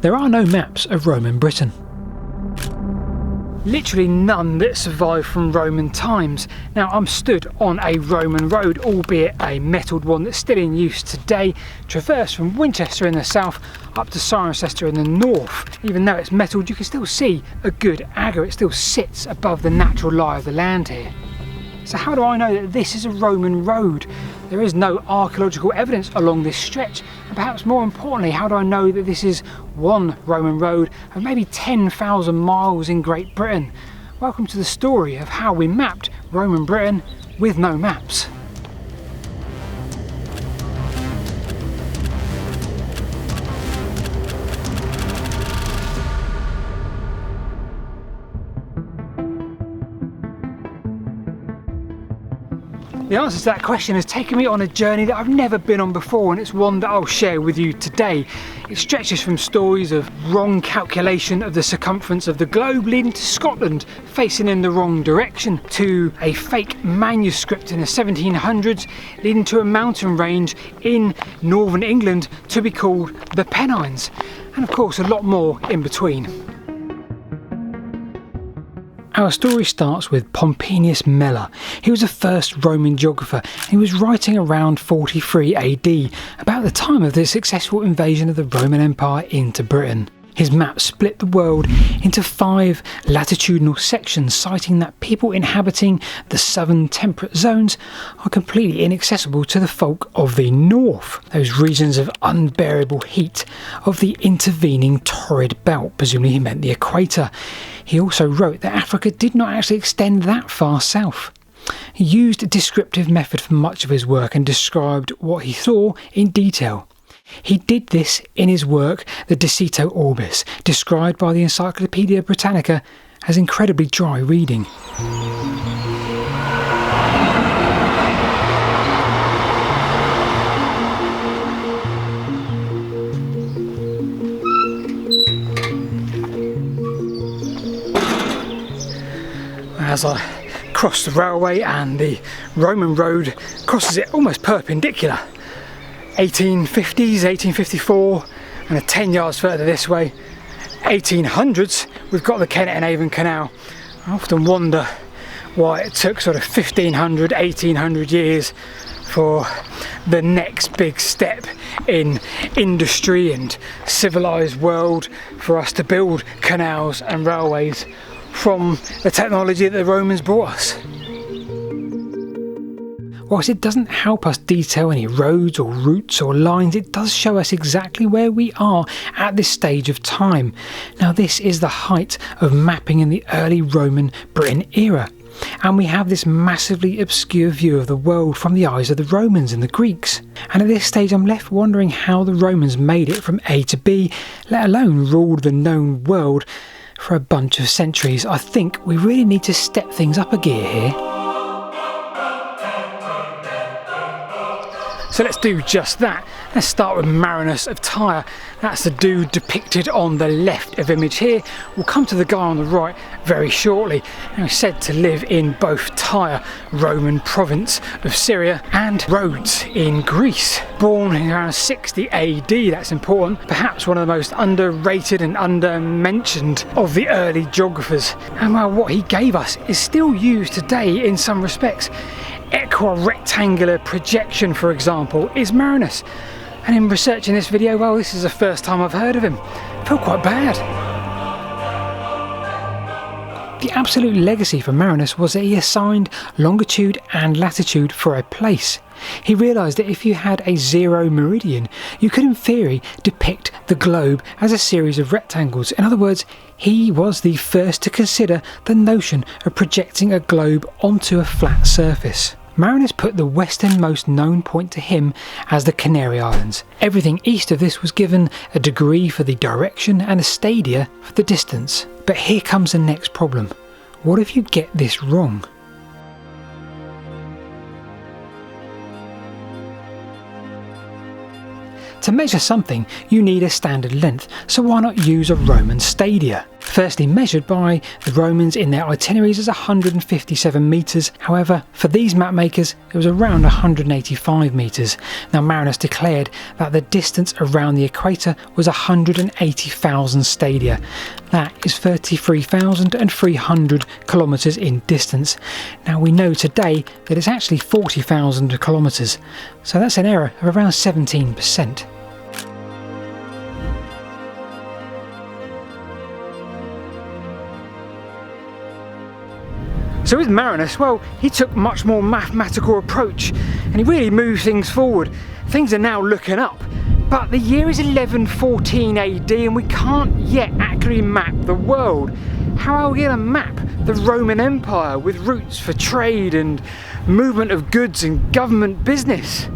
there are no maps of Roman Britain. Literally none that survived from Roman times. Now I'm stood on a Roman road, albeit a metalled one that's still in use today, traversed from Winchester in the south up to Cirencester in the north. Even though it's metalled, you can still see a good agger. It still sits above the natural lie of the land here. So how do I know that this is a Roman road? There is no archaeological evidence along this stretch, and perhaps more importantly, how do I know that this is one Roman road of maybe 10,000 miles in Great Britain? Welcome to the story of how we mapped Roman Britain with no maps. The answer to that question has taken me on a journey that I've never been on before, and it's one that I'll share with you today. It stretches from stories of wrong calculation of the circumference of the globe leading to Scotland facing in the wrong direction, to a fake manuscript in the 1700s leading to a mountain range in northern England to be called the Pennines, and of course a lot more in between. Our story starts with Pomponius Mela. He was the first Roman geographer, and he was writing around 43 AD, about the time of the successful invasion of the Roman Empire into Britain. His map split the world into 5 latitudinal sections, citing that people inhabiting the southern temperate zones are completely inaccessible to the folk of the north, those regions of unbearable heat of the intervening torrid belt. Presumably he meant the equator. He also wrote that Africa did not actually extend that far south. He used a descriptive method for much of his work and described what he saw in detail. He did this in his work The Decito Orbis, described by the Encyclopaedia Britannica as incredibly dry reading. As I cross the railway and the Roman road crosses it almost perpendicular, 1850s, 1854, and a 10 yards further this way, 1800s, we've got the Kennet and Avon Canal. I often wonder why it took sort of 1500, 1800 years for the next big step in industry and civilized world for us to build canals and railways from the technology that the Romans brought us. Whilst it doesn't help us detail any roads or routes or lines, it does show us exactly where we are at this stage of time. Now this is the height of mapping in the early Roman Britain era, and we have this massively obscure view of the world from the eyes of the Romans and the Greeks. And at this stage I'm left wondering how the Romans made it from A to B, let alone ruled the known world for a bunch of centuries. I think we really need to step things up a gear here. So let's do just that. Let's start with Marinus of Tyre. That's the dude depicted on the left of image here. We'll come to the guy on the right very shortly. Now he's said to live in both Tyre, Roman province of Syria, and Rhodes in Greece. Born in around 60 AD, that's important. Perhaps one of the most underrated and under-mentioned of the early geographers. And well, what he gave us is still used today in some respects. Equirectangular projection, for example, is Marinus. And in researching this video, well, this is the first time I've heard of him. I feel quite bad. The absolute legacy for Marinus was that he assigned longitude and latitude for a place. He realised that if you had a zero meridian, you could in theory depict the globe as a series of rectangles. In other words, he was the first to consider the notion of projecting a globe onto a flat surface. Marinus put the westernmost known point to him as the Canary Islands. Everything east of this was given a degree for the direction and a stadia for the distance. But here comes the next problem. What if you get this wrong? To measure something, you need a standard length, so why not use a Roman stadia? firstly measured by the Romans in their itineraries as 157 metres. However, for these map makers it was around 185 metres. Now Marinus declared that the distance around the equator was 180,000 stadia. That is 33,300 kilometres in distance. Now we know today that it's actually 40,000 kilometres, so that's an error of around 17%. So with Marinus, well, he took much more mathematical approach and he really moved things forward. Things are now looking up, but the year is 1114 AD and we can't yet accurately map the world. How are we going to map the Roman Empire with routes for trade and movement of goods and government business?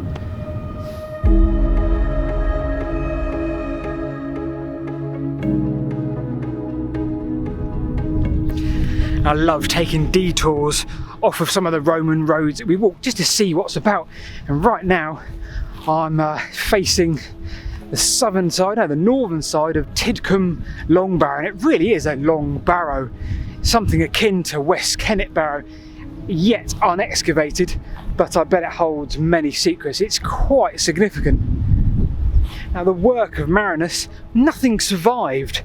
I love taking detours off of some of the Roman roads that we walk just to see what's about. And right now I'm facing the southern side, no, the northern side of Tidcombe Long Barrow, and it really is a long barrow, something akin to West Kennet Barrow, yet unexcavated, but I bet it holds many secrets. It's quite significant. Now the work of Marinus, nothing survived.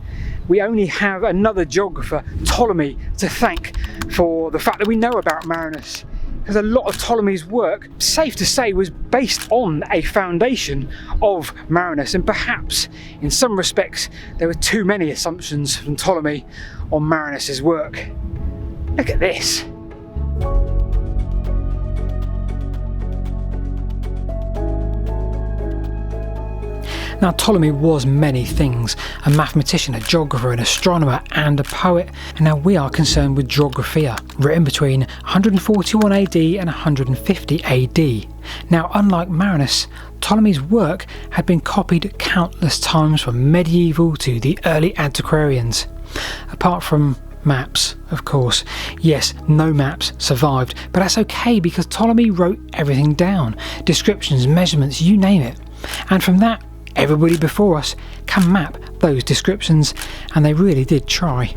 We only have another geographer, Ptolemy, to thank for the fact that we know about Marinus. Because a lot of Ptolemy's work, safe to say, was based on a foundation of Marinus, and perhaps in some respects there were too many assumptions from Ptolemy on Marinus's work. Look at this. Now Ptolemy was many things, a mathematician, a geographer, an astronomer and a poet, and now we are concerned with Geographia, written between 141 AD and 150 AD. Now unlike Marinus, Ptolemy's work had been copied countless times from medieval to the early antiquarians. Apart from maps, of course. Yes, no maps survived, but that's okay because Ptolemy wrote everything down, descriptions, measurements, you name it. And from that, everybody before us can map those descriptions, and they really did try.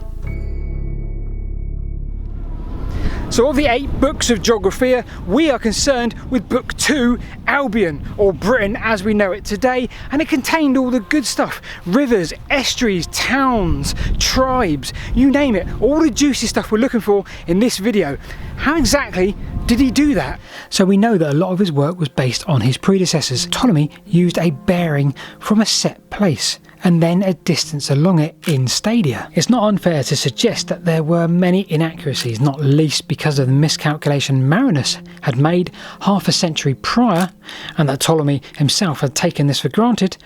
So of the 8 books of Geographia, we are concerned with book 2, Albion, or Britain as we know it today, and it contained all the good stuff. Rivers, estuaries, towns, tribes, you name it, all the juicy stuff we're looking for in this video. How exactly did he do that? So we know that a lot of his work was based on his predecessors. Ptolemy used a bearing from a set place and then a distance along it in stadia. It's not unfair to suggest that there were many inaccuracies, not least because of the miscalculation Marinus had made half a century prior, and that Ptolemy himself had taken this for granted,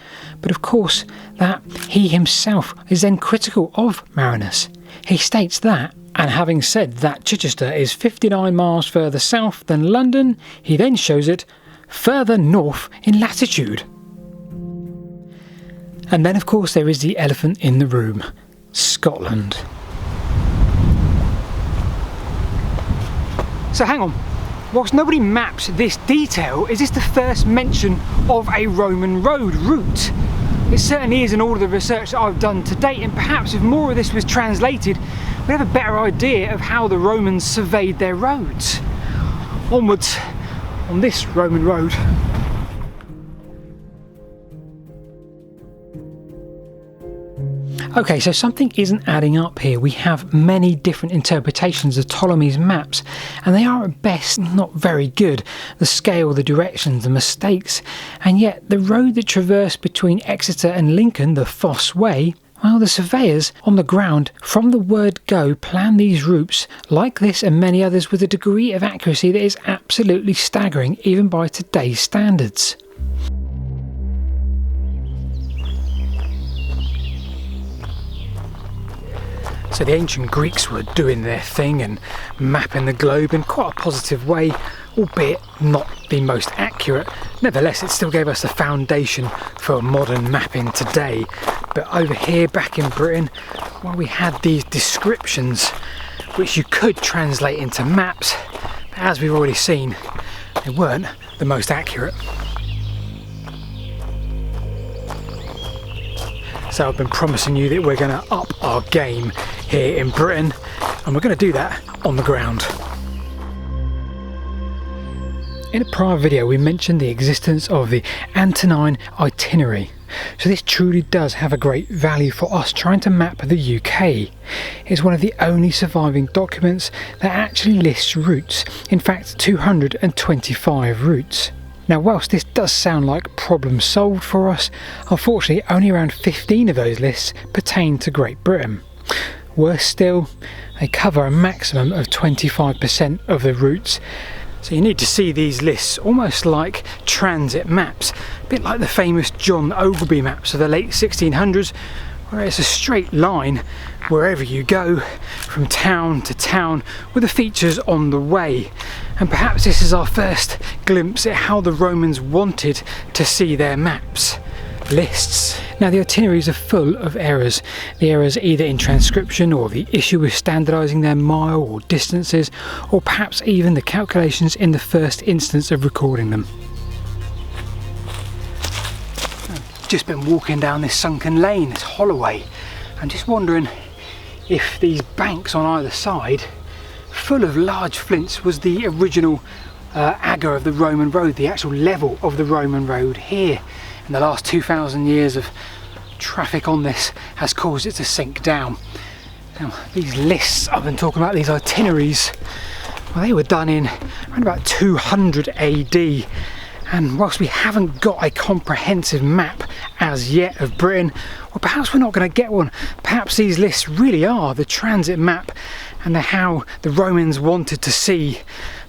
but of course that he himself is then critical of Marinus. He states that, and having said that Chichester is 59 miles further south than London, he then shows it further north in latitude. And then of course there is the elephant in the room, Scotland. So hang on, whilst nobody maps this detail, is this the first mention of a Roman road route? It certainly is in all of the research that I've done to date, and perhaps if more of this was translated, we'd have a better idea of how the Romans surveyed their roads. Onwards on this Roman road. Okay, so something isn't adding up here. We have many different interpretations of Ptolemy's maps, and they are at best not very good. The scale, the directions, the mistakes, and yet the road that traversed between Exeter and Lincoln, the Fosse Way, well, the surveyors on the ground from the word go plan these routes like this and many others with a degree of accuracy that is absolutely staggering even by today's standards. So the ancient Greeks were doing their thing and mapping the globe in quite a positive way, albeit not the most accurate. Nevertheless, it still gave us the foundation for modern mapping today. But over here, back in Britain, well, we had these descriptions which you could translate into maps, but as we've already seen, they weren't the most accurate. So I've been promising you that we're going to up our game here in Britain, and we're going to do that on the ground. In a prior video we mentioned the existence of the Antonine Itinerary, so this truly does have a great value for us trying to map the UK. It's one of the only surviving documents that actually lists routes, in fact 225 routes. Now whilst this does sound like problem solved for us, unfortunately only around 15 of those lists pertain to Great Britain. Worse still, they cover a maximum of 25% of the routes. So you need to see these lists almost like transit maps, a bit like the famous John Ogilby maps of the late 1600s, where it's a straight line wherever you go, from town to town, with the features on the way. And perhaps this is our first glimpse at how the Romans wanted to see their maps. Lists. Now the itineraries are full of errors. The errors either in transcription, or the issue with standardising their mile or distances, or perhaps even the calculations in the first instance of recording them. I've just been walking down this sunken lane, this holloway. I'm just wondering if these banks on either side, full of large flints, was the original agger of the Roman road, the actual level of the Roman road here. And the last 2,000 years of traffic on this has caused it to sink down. Now, these lists I've been talking about, these itineraries, well, they were done in around about 200 AD. And whilst we haven't got a comprehensive map as yet of Britain, well, perhaps we're not going to get one. Perhaps these lists really are the transit map, and they're how the Romans wanted to see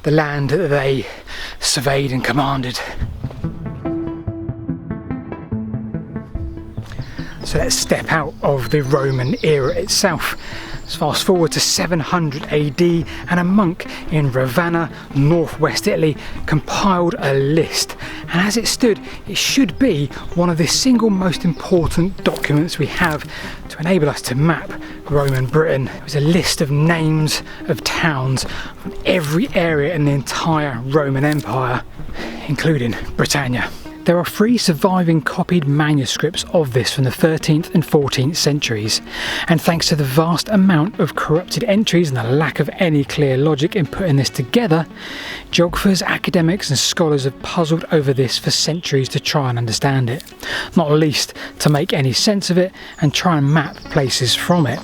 the land that they surveyed and commanded. So let's step out of the Roman era itself. Let's fast forward to 700 AD, and a monk in Ravenna, northwest Italy, compiled a list. And as it stood, it should be one of the single most important documents we have to enable us to map Roman Britain. It was a list of names of towns from every area in the entire Roman Empire, including Britannia. There are 3 surviving copied manuscripts of this from the 13th and 14th centuries, and thanks to the vast amount of corrupted entries and the lack of any clear logic in putting this together, geographers, academics and scholars have puzzled over this for centuries to try and understand it, not least to make any sense of it and try and map places from it.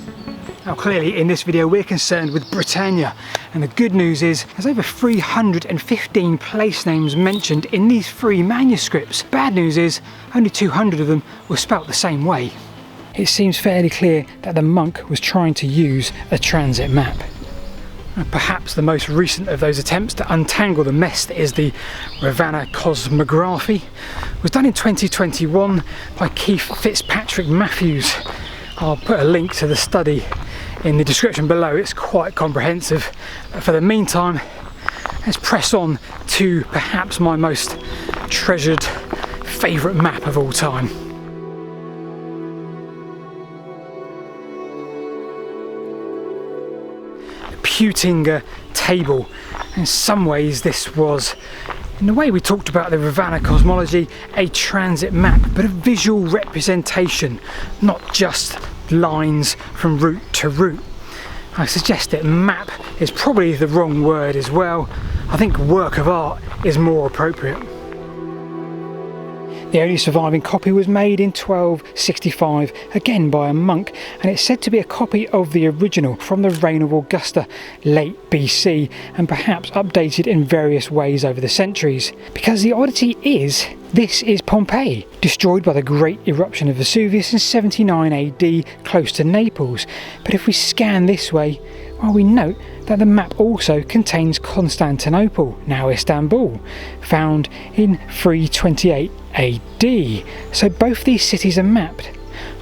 Now clearly in this video we're concerned with Britannia, and the good news is there's over 315 place names mentioned in these 3 manuscripts. Bad news is only 200 of them were spelt the same way. It seems fairly clear that the monk was trying to use a transit map. And perhaps the most recent of those attempts to untangle the mess that is the Ravenna Cosmography was done in 2021 by Keith Fitzpatrick Matthews. I'll put a link to the study in the description below. It's quite comprehensive. But for the meantime, let's press on to perhaps my most treasured favourite map of all time. The Peutinger table. In some ways this was, in the way we talked about the Ravenna cosmology, a transit map, but a visual representation, not just lines from route to route. I suggest that map is probably the wrong word as well. I think work of art is more appropriate. The only surviving copy was made in 1265, again by a monk, and it's said to be a copy of the original from the reign of Augustus, late BC, and perhaps updated in various ways over the centuries. Because the oddity is, this is Pompeii, destroyed by the great eruption of Vesuvius in 79 AD close to Naples. But if we scan this way, well, we note that the map also contains Constantinople, now Istanbul, found in 328 AD. So both these cities are mapped.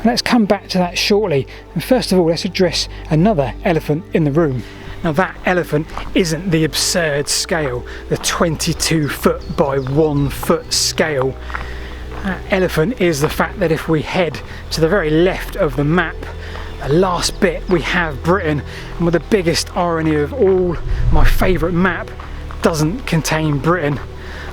Let's come back to that shortly, and first of all let's address another elephant in the room. Now that elephant isn't the absurd scale, the 22 foot by 1 foot scale. That elephant is the fact that if we head to the very left of the map, the last bit we have Britain, and with the biggest irony of all, my favourite map doesn't contain Britain.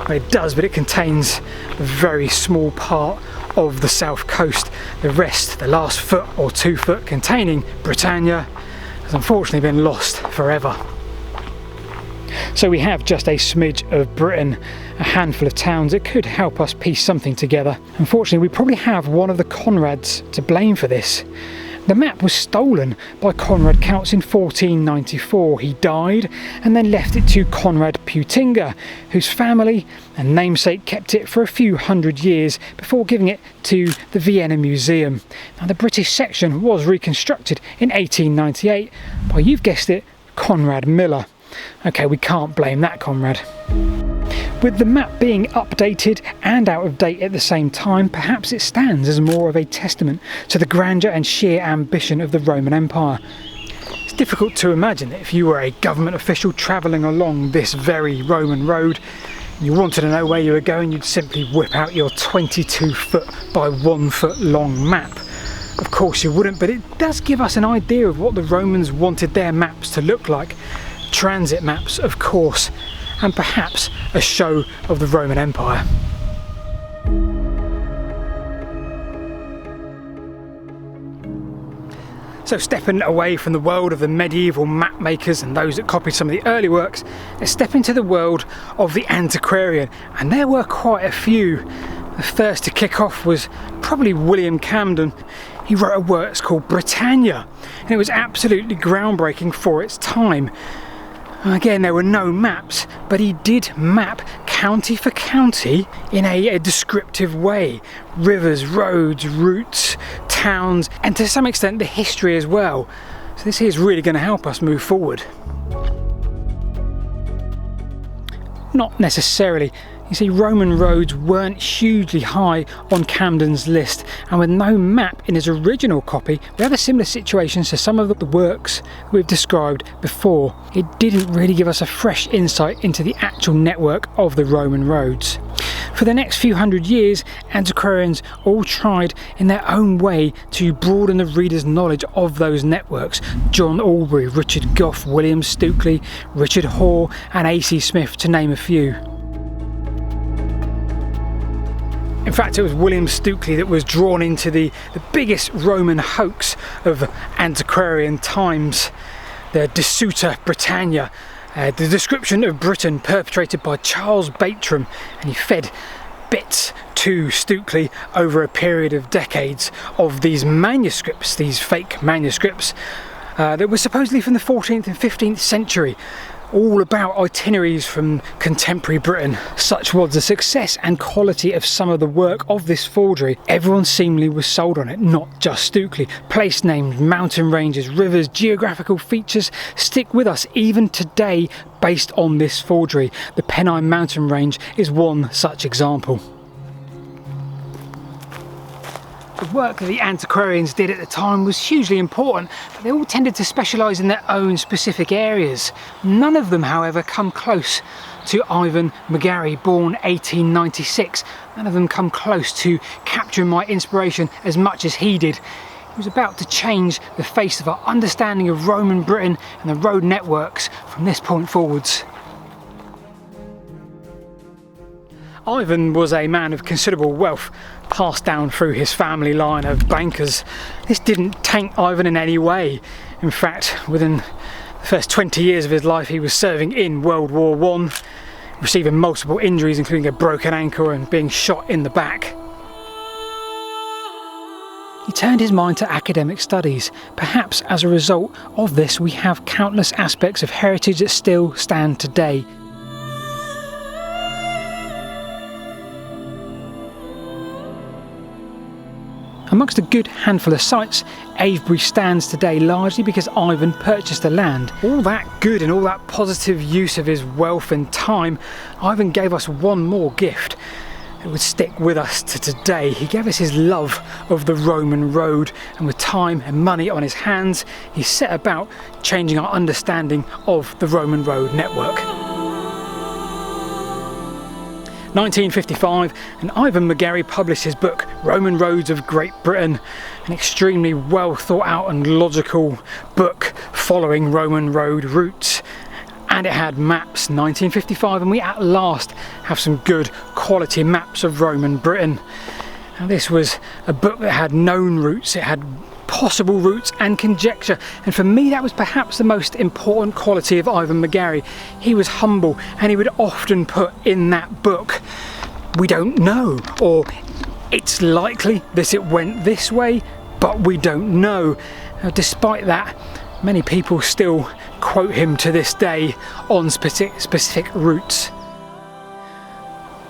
Well, it does, but it contains a very small part of the south coast. The rest, the last foot or 2 foot containing Britannia, has unfortunately been lost forever. So we have just a smidge of Britain, a handful of towns that could help us piece something together. Unfortunately, we probably have one of the Conrads to blame for this. The map was stolen by Conrad Counts in 1494. He died and then left it to Conrad Peutinger, whose family and namesake kept it for a few hundred years before giving it to the Vienna Museum. Now, the British section was reconstructed in 1898 by, you've guessed it, Conrad Miller. Okay, we can't blame that, Conrad. With the map being updated and out of date at the same time, perhaps it stands as more of a testament to the grandeur and sheer ambition of the Roman Empire. It's difficult to imagine that if you were a government official travelling along this very Roman road, you wanted to know where you were going, you'd simply whip out your 22 foot by 1 foot long map. Of course you wouldn't, but it does give us an idea of what the Romans wanted their maps to look like. Transit maps, of course, and perhaps a show of the Roman Empire. So, stepping away from the world of the medieval map makers and those that copied some of the early works, let's step into the world of the antiquarian, and there were quite a few. The first to kick off was probably William Camden. He wrote a work called Britannia, and it was absolutely groundbreaking for its time. Again, there were no maps, but he did map county for county in a descriptive way. Rivers, roads, routes, towns, and to some extent the history as well. So this is really going to help us move forward. Not necessarily. You see, Roman roads weren't hugely high on Camden's list, and with no map in his original copy, we have a similar situation to some of the works we've described before. It didn't really give us a fresh insight into the actual network of the Roman roads. For the next few hundred years, antiquarians all tried in their own way to broaden the reader's knowledge of those networks. John Aubrey, Richard Gough, William Stukely, Richard Hoare and A.C. Smith, to name a few. In fact, it was William Stukely that was drawn into the biggest Roman hoax of antiquarian times, the Desuta Britannia, the description of Britain perpetrated by Charles Bartram, and he fed bits to Stukely over a period of decades of these manuscripts, these fake manuscripts that were supposedly from the 14th and 15th century, all about itineraries from contemporary Britain. Such was the success and quality of some of the work of this forgery. Everyone seemingly was sold on it, not just Stukely. Place names, mountain ranges, rivers, geographical features stick with us even today based on this forgery. The Pennine mountain range is one such example. The work that the antiquarians did at the time was hugely important, but they all tended to specialise in their own specific areas. None of them, however, come close to Ivan Margary, born 1896. None of them come close to capturing my inspiration as much as he did. He was about to change the face of our understanding of Roman Britain and the road networks from this point forwards. Ivan was a man of considerable wealth, passed down through his family line of bankers. This didn't taint Ivan in any way. In fact, within the first 20 years of his life, he was serving in World War I, receiving multiple injuries, including a broken ankle and being shot in the back. He turned his mind to academic studies. Perhaps as a result of this, we have countless aspects of heritage that still stand today. Amongst a good handful of sites, Avebury stands today largely because Ivan purchased the land. All that good and all that positive use of his wealth and time, Ivan gave us one more gift that would stick with us to today. He gave us his love of the Roman road, and with time and money on his hands, he set about changing our understanding of the Roman road network. 1955, and Ivan Margary published his book Roman Roads of Great Britain, an extremely well thought out and logical book following Roman road routes. And it had maps, 1955, and we at last have some good quality maps of Roman Britain. Now this was a book that had known routes, it had possible routes and conjecture, and for me that was perhaps the most important quality of Ivan Margary. He was humble, and he would often put in that book, we don't know, or it's likely that it went this way, but we don't know. Now, despite that, many people still quote him to this day on specific routes.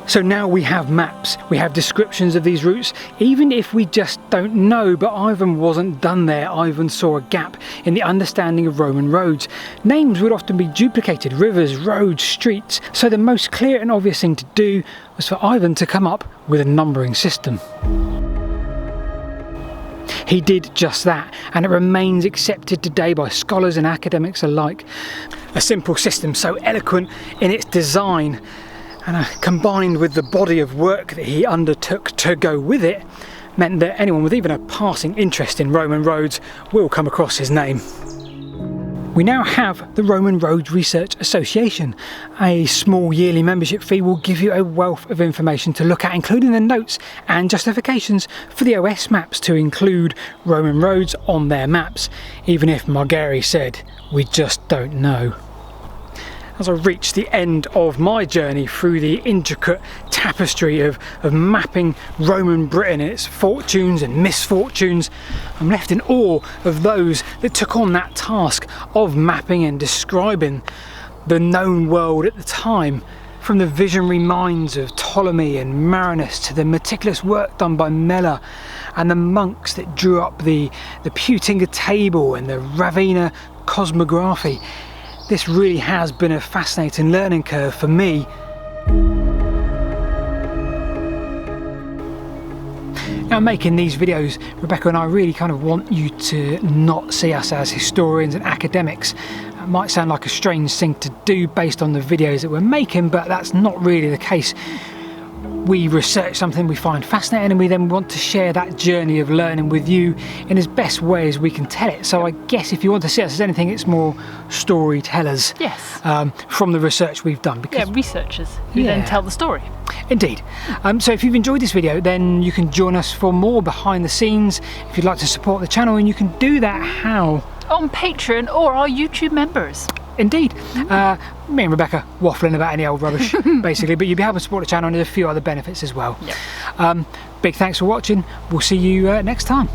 So now we have maps, we have descriptions of these routes, even if we just don't know. But Ivan wasn't done there. Ivan saw a gap in the understanding of Roman roads. Names would often be duplicated, rivers, roads, streets, so the most clear and obvious thing to do was for Ivan to come up with a numbering system. He did just that, and it remains accepted today by scholars and academics alike. A simple system so eloquent in its design, and combined with the body of work that he undertook to go with it, meant that anyone with even a passing interest in Roman roads will come across his name. We now have the Roman Roads Research Association. A small yearly membership fee will give you a wealth of information to look at, including the notes and justifications for the OS maps to include Roman roads on their maps, even if Margary said, we just don't know. As I reach the end of my journey through the intricate tapestry of mapping Roman Britain and its fortunes and misfortunes, I'm left in awe of those that took on that task of mapping and describing the known world at the time. From the visionary minds of Ptolemy and Marinus to the meticulous work done by Melea and the monks that drew up the Peutinger table and the Ravenna Cosmography. This really has been a fascinating learning curve for me. Now, making these videos, Rebecca and I really kind of want you to not see us as historians and academics. It might sound like a strange thing to do based on the videos that we're making, but that's not really the case. We research something we find fascinating, and we then want to share that journey of learning with you in as best way as we can tell it. So I guess if you want to see us as anything, it's more storytellers. Yes. From the research we've done. Because, yeah, researchers who then tell the story. Indeed. So if you've enjoyed this video, then you can join us for more behind the scenes. If you'd like to support the channel, and you can do that how? On Patreon or our YouTube members. Indeed. Me and Rebecca waffling about any old rubbish, basically, but you'll be able to support the channel and there's a few other benefits as well. Yep. Big thanks for watching. We'll see you next time.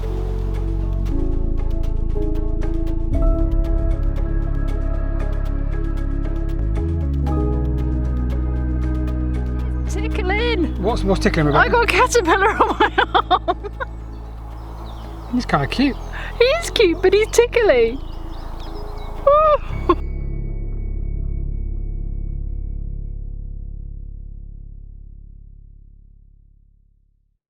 Tickling! What's tickling, Rebecca? I got a caterpillar on my arm. He's kind of cute. He is cute, but he's tickly. Oh.